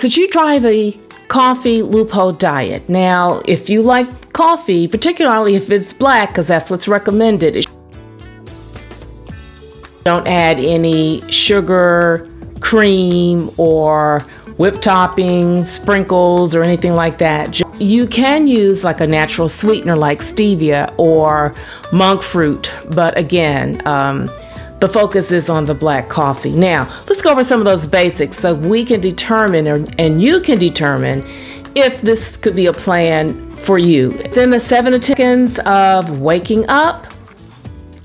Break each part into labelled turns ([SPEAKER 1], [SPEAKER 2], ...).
[SPEAKER 1] Since you try the Coffee Loophole Diet. Now, if you like coffee, particularly if it's black, because that's what's recommended, don't add any sugar, cream, or whipped toppings, sprinkles, or anything like that. You can use like a natural sweetener like stevia or monk fruit, but again, the focus is on the black coffee. Now, let's go over some of those basics so we can determine, and you can determine, if this could be a plan for you. Within the 7 to 10 seconds of waking up,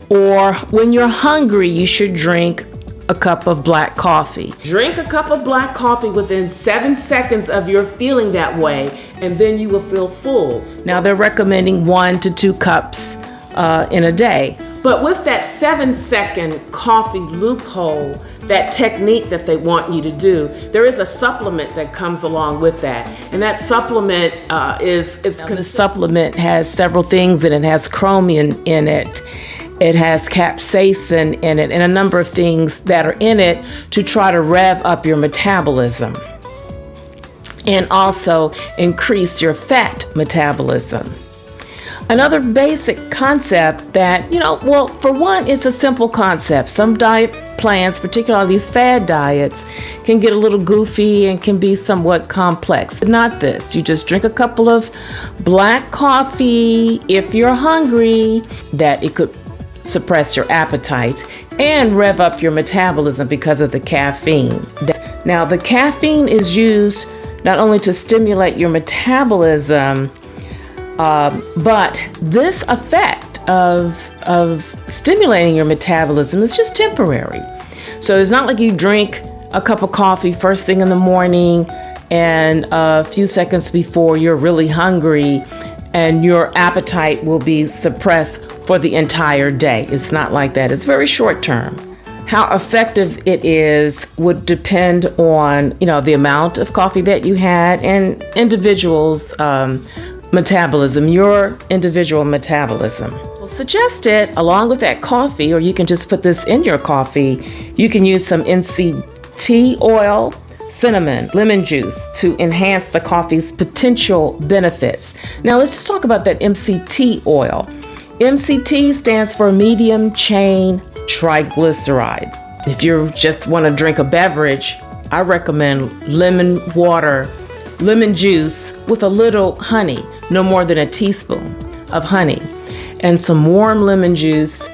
[SPEAKER 1] or when you're hungry, you should drink a cup of black coffee. Drink a cup of black coffee within 7 seconds of your feeling that way, and then you will feel full. Now, they're recommending 1 to 2 cups in a day. But with that 7-second coffee loophole, that technique that they want you to do, there is a supplement that comes along with that. And that supplement the supplement has several things in it. It has chromium in it. It has capsaicin in it, and a number of things that are in it to try to rev up your metabolism and also increase your fat metabolism. Another basic concept that, well, for one, it's a simple concept. Some diet plans, particularly these fad diets, can get a little goofy and can be somewhat complex. But not this. You just drink a couple of black coffee if you're hungry, that it could suppress your appetite and rev up your metabolism because of the caffeine. Now, the caffeine is used not only to stimulate your metabolism, but this effect of stimulating your metabolism is just temporary. So it's not like you drink a cup of coffee first thing in the morning and a few seconds before you're really hungry and your appetite will be suppressed for the entire day. It's not like that. It's very short term. How effective it is would depend on, the amount of coffee that you had and individuals' metabolism, your individual metabolism. Well, suggest it along with that coffee, or you can just put this in your coffee. You can use some MCT oil, cinnamon, lemon juice to enhance the coffee's potential benefits. Now, let's just talk about that MCT oil. MCT stands for medium chain triglyceride. If you just want to drink a beverage, I recommend lemon water, lemon juice with a little honey, no more than a teaspoon of honey, and some warm lemon juice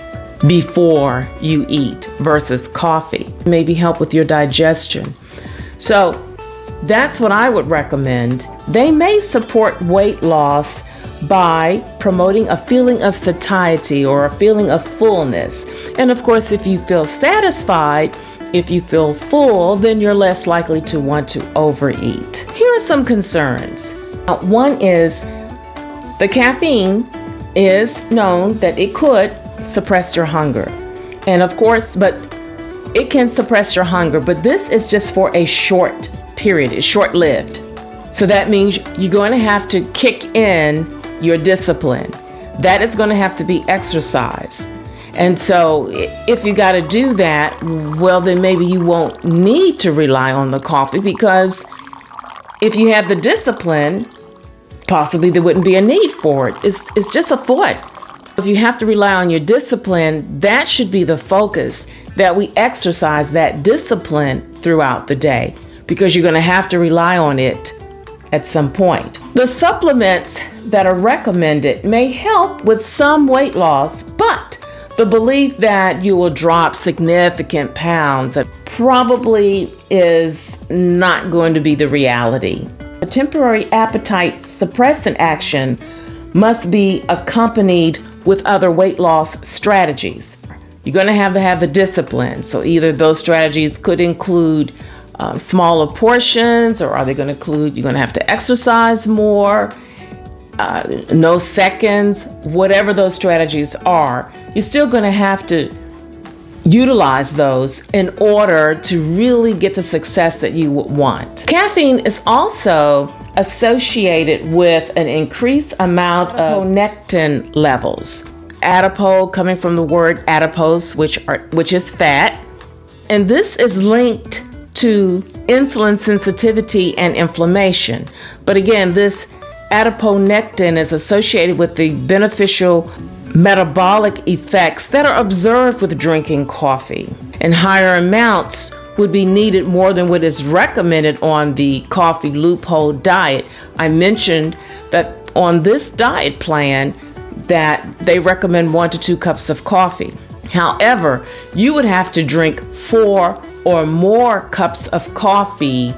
[SPEAKER 1] before you eat versus coffee. Maybe help with your digestion. So that's what I would recommend. They may support weight loss by promoting a feeling of satiety or a feeling of fullness. And of course, if you feel satisfied, if you feel full, then you're less likely to want to overeat. Here are some concerns. One is the caffeine is known that it could suppress your hunger. And of course, but it can suppress your hunger, but this is just for a short period. It's short-lived. So that means you're going to have to kick in your discipline. That is going to have to be exercise. And so if you got to do that, well, then maybe you won't need to rely on the coffee, because if you have the discipline, possibly there wouldn't be a need for it. It's just a thought. If you have to rely on your discipline, that should be the focus, that we exercise that discipline throughout the day, because you're going to have to rely on it at some point. The supplements that are recommended may help with some weight loss, but the belief that you will drop significant pounds probably is not going to be the reality. A temporary appetite suppressant action must be accompanied with other weight loss strategies. You're going to have the discipline. So either those strategies could include smaller portions, or are they going to include you're going to have to exercise more, no seconds, whatever those strategies are, you're still going to have to utilize those in order to really get the success that you would want. Caffeine is also associated with an increased amount of adiponectin levels. Adipose coming from the word adipose, which is fat, and this is linked to insulin sensitivity and inflammation. But again, this adiponectin is associated with the beneficial metabolic effects that are observed with drinking coffee. And higher amounts would be needed more than what is recommended on the Coffee Loophole Diet. I mentioned that on this diet plan that they recommend 1 to 2 cups of coffee. However, you would have to drink 4 or more cups of coffee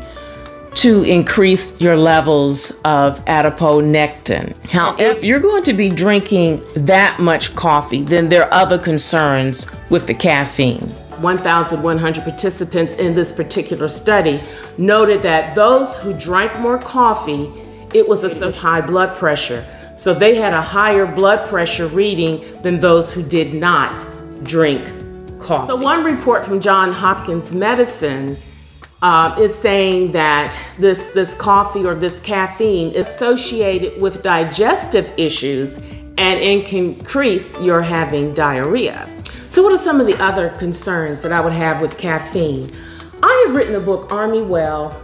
[SPEAKER 1] to increase your levels of adiponectin. Now, if you're going to be drinking that much coffee, then there are other concerns with the caffeine. 1,100 participants in this particular study noted that those who drank more coffee, it was associated with high blood pressure. So they had a higher blood pressure reading than those who did not drink coffee. So one report from Johns Hopkins Medicine is saying that this coffee or this caffeine is associated with digestive issues and it can increase your having diarrhea. So what are some of the other concerns that I would have with caffeine? I have written a book, Army Well,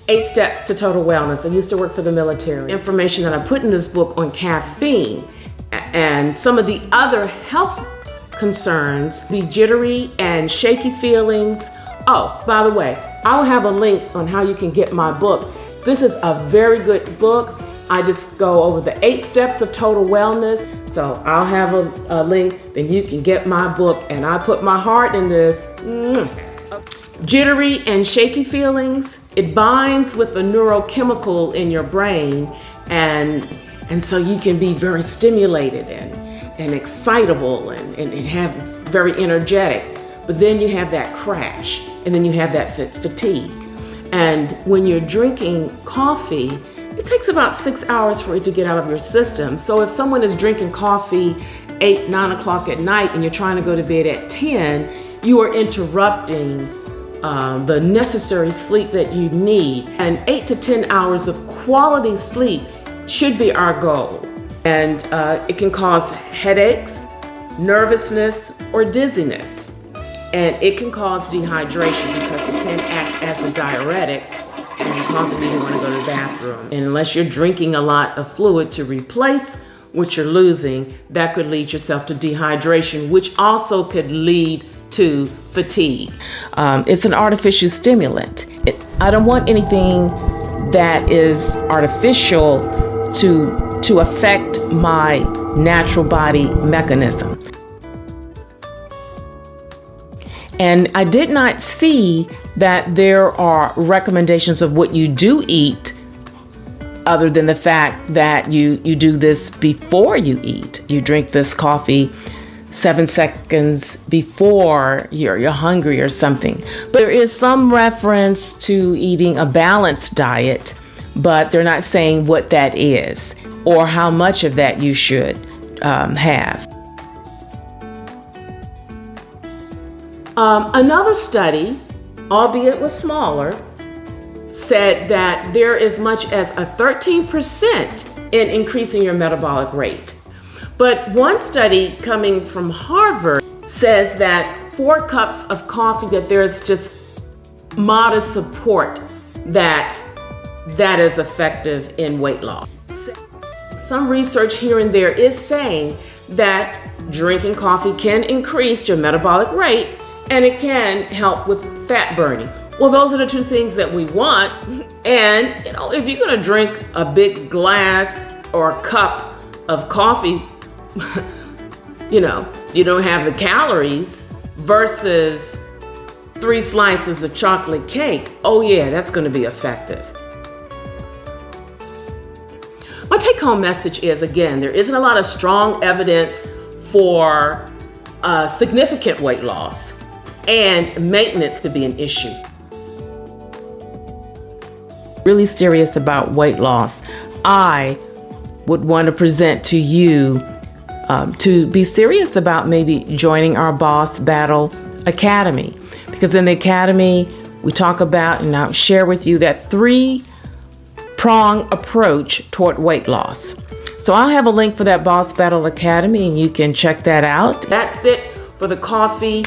[SPEAKER 1] 8 Steps to Total Wellness. I used to work for the military. Information that I put in this book on caffeine and some of the other health concerns, be jittery and shaky feelings. Oh, by the way, I will have a link on how you can get my book. This is a very good book. I just go over the 8 steps of total wellness. So I'll have a link, then you can get my book. And I put my heart in this. Jittery and shaky feelings, it binds with a neurochemical in your brain. And so you can be very stimulated and excitable and have very energetic. But then you have that crash and then you have that fatigue. And when you're drinking coffee, it takes about 6 hours for it to get out of your system. So if someone is drinking coffee 8, 9 o'clock at night and you're trying to go to bed at 10, you are interrupting the necessary sleep that you need. And 8 to 10 hours of quality sleep should be our goal. And it can cause headaches, nervousness, or dizziness. And it can cause dehydration because it can act as a diuretic and causing you to want to go to the bathroom. And unless you're drinking a lot of fluid to replace what you're losing, that could lead yourself to dehydration, which also could lead to fatigue. It's an artificial stimulant. I don't want anything that is artificial to affect my natural body mechanism. And I did not see that there are recommendations of what you do eat other than the fact that you do this before you eat. You drink this coffee 7 seconds before you're hungry or something. But there is some reference to eating a balanced diet, but they're not saying what that is or how much of that you should have. Another study, albeit was smaller, said that there is much as a 13% in increasing your metabolic rate. But one study coming from Harvard says that 4 cups of coffee, that there's just modest support that is effective in weight loss. Some research here and there is saying that drinking coffee can increase your metabolic rate and it can help with fat burning. Well, those are the 2 things that we want. And if you're gonna drink a big glass or a cup of coffee, you don't have the calories versus 3 slices of chocolate cake. Oh yeah, that's gonna be effective. My take-home message is, again, there isn't a lot of strong evidence for significant weight loss, and maintenance could be an issue. Really serious about weight loss, I would want to present to you to be serious about maybe joining our Boss Battle Academy. Because in the Academy, we talk about, and I'll share with you, that 3-prong approach toward weight loss. So I'll have a link for that Boss Battle Academy and you can check that out. That's it for the Coffee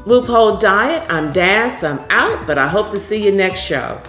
[SPEAKER 1] Loophole Diet, I'm Das, I'm out, but I hope to see you next show.